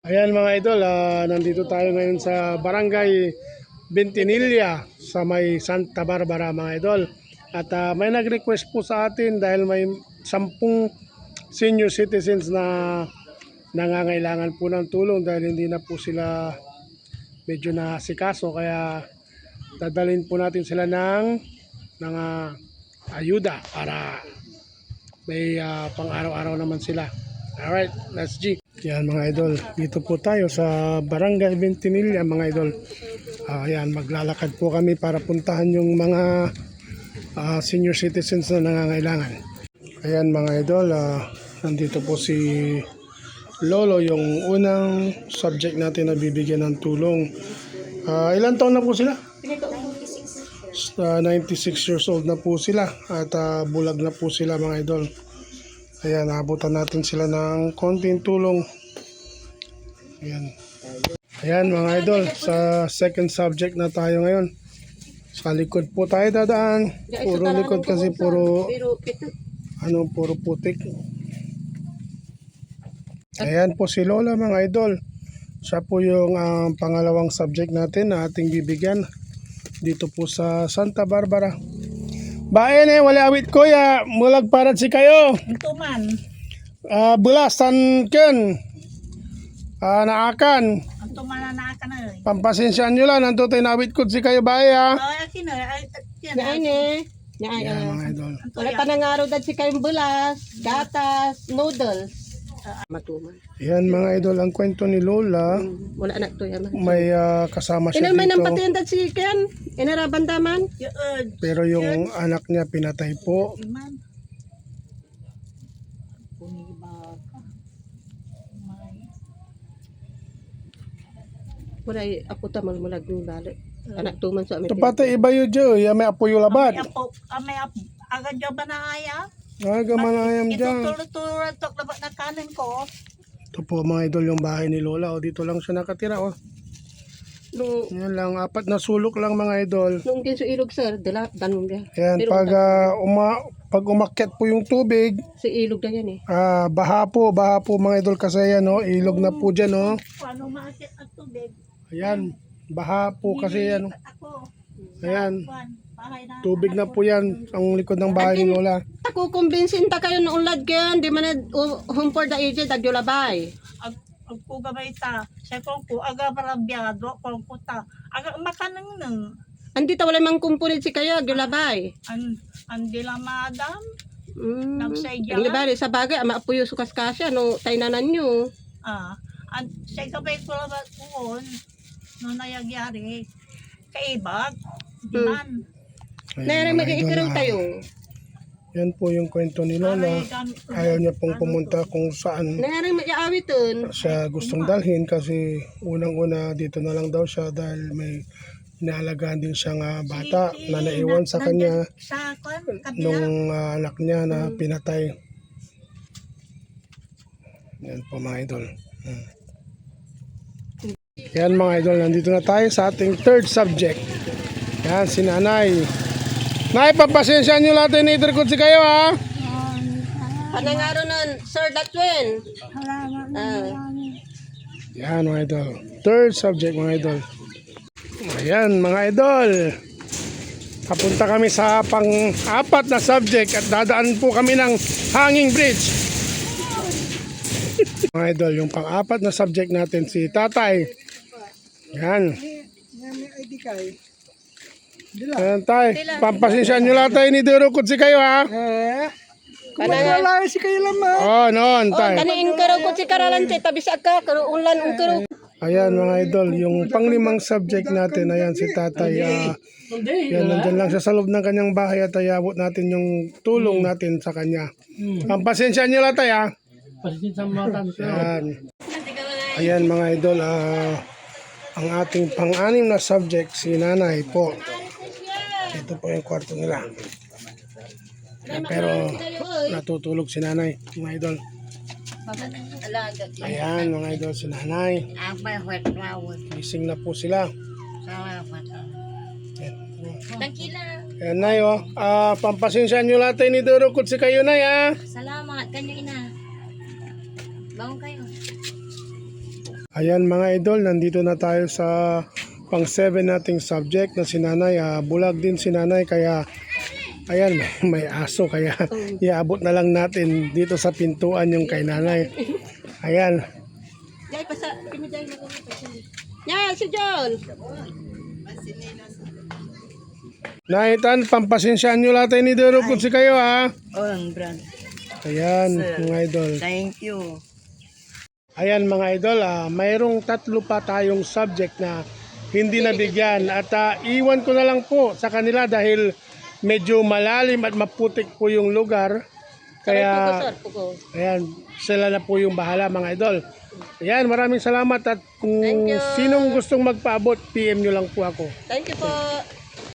Ayan mga idol, nandito tayo ngayon sa Barangay Bentinilla sa may Santa Barbara mga idol. At may nag-request po sa atin dahil may 10 senior citizens na nangangailangan po ng tulong dahil hindi na po sila medyo nasikaso, kaya dadalhin po natin sila ng ayuda para may pang araw-araw naman sila. Alright, let's G. Yan mga idol, dito po tayo sa Barangay Bentinilla mga idol. Ayan, maglalakad po kami para puntahan yung mga senior citizens na nangangailangan. Ayan mga idol, nandito po si Lolo, yung unang subject natin na bibigyan ng tulong. Ilan taon na po sila? 96 years old na po sila at bulag na po sila mga idol. Ayan, naabutan natin sila ng konting tulong. Ayan. Ayan mga idol, sa second subject na tayo ngayon. Sa likod po tayo dadaan. Puro likod kasi puro putik. Ayan po si Lola mga idol. Siya po yung pangalawang subject natin na ating bibigyan dito po sa Santa Barbara. Bayan wala awit ko ya, mulag parad si kayo. Ito man. Bulasan ken. Naakan. Ito man na naakan na. Pampasensyahan nyo lang, nanto tayo nawit ko si kayo baya. Akin na. Yan Mga idol. Wala pa nangaraw dad si kayong bulas, gatas, noodles. Matuman. Yan mga idol, ang kwento ni Lola. Wala na to yan. May kasama siya Inamay dito. ng patayan dad si Ken. Inarabandaman. Pero yung anak niya pinatay po. Iman. Puniba ka. Wala ako tamal mulag ng balik. Anak tuman sa amin. Tapatay iba yun dyan. May apo yung labad. May apo. Agad dyan ba na aya? Gamanayam dyan. Ituturo-turo tok labat na kanin ko. Ito po mga idol yung bahay ni Lola. Dito lang siya nakatira. Yan lang, 4 na sulok lang mga idol. Nung kinso ilog sir, danong dia. Yan, pag umakyat po yung tubig, Si ilog na yan eh. baha po mga idol kasi yan, ilog na po dyan, Paano maakit ang tubig? Ayan, baha po kasi yan. Ako. Ayan, Bahay na. tubig na po yan, ang likod ng bahay ni Lola. Ako kumbinsin ta kayo noong lad ken, di man na home for the aged agyolabay. Ang kugabay ta. Sa kong ko, aga para biyado. Kung ko ta. Aga makanang nang. Andi ta wala mang kumpunit si kayo agyolabay. Andi lang madam. Nagsaydya. Ang libari sa bagay, maapuyo sukas kasya no taynanan nyo. Sa gabay ko lang kuon. No nayagyari. Kaibag. Di man. Nairing mag-iikiraw tayo. Yan po yung kwento ni Lola. Ayaw niya pong pumunta kung saan Nairing mag-iawiton. siya gustong dalhin kasi unang-una dito na lang daw siya dahil may inaalagaan din siyang bata na naiwan sa kanya Sa kon, kabila. nung anak niya na pinatay. Yan po mga idol. Yan mga idol, nandito na tayo sa ating third subject. Yan, si Nanay. Nay, papasensya nyo lahat yung naiterkod si kayo ha. Panangaro nun, Sir Latwin. Yan mga idol. Third subject mga idol. Ayan mga idol. Papunta kami sa pang-4 na subject at dadaan po kami ng hanging bridge. Mga idol, yung pang-4 na subject natin si Tatay. Yan. Ayan tay. Pampasensya nyo lang tayo ni Durukod si kayo ha. Panangaro. si kayo lamang. Noon tay. Kaniin karo ko si Karalante, tabisa ka, karo ulan ang karo. Ayan mga idol, yung pang-5 subject natin, ayan si Tatay. Yan, nandyan lang siya sa loob ng kanyang bahay at ayabot natin yung tulong natin sa kanya. Pampasensya nyo lang tayo ha. Ayan. Ayan mga idol, ang ating pang-6 na subject, si Nanay po. Ito po yung kwarto nila. Pero natutulog si Nanay, mga idol. Ayan mga idol, si Nanay. Gising na po sila. Ayan Nay, pampasensya nyo lahat ni Durukod si kayo Nay ha. Salamat kanyo ina. Bangon kayo. Ayan mga idol, nandito na tayo sa pang 7 nating subject na si nanay. Bulag din si nanay kaya ayan, may aso kaya iabot na lang natin dito sa pintuan yung kay nanay. Ayan. Jay, pinigay mo kami. Yan, si John. Naitan, pampasensyaan nyo lahat ni Dero kung si kayo ha. Brad. Ayan mga idol. Thank you. Ayan mga idol, mayroong 3 pa tayong subject na hindi nabigyan at iwan ko na lang po sa kanila dahil medyo malalim at maputik po yung lugar. Kaya ayan, sila na po yung bahala mga idol. Ayan, maraming salamat at kung sinong gustong magpaabot, PM nyo lang po ako. Thank you po.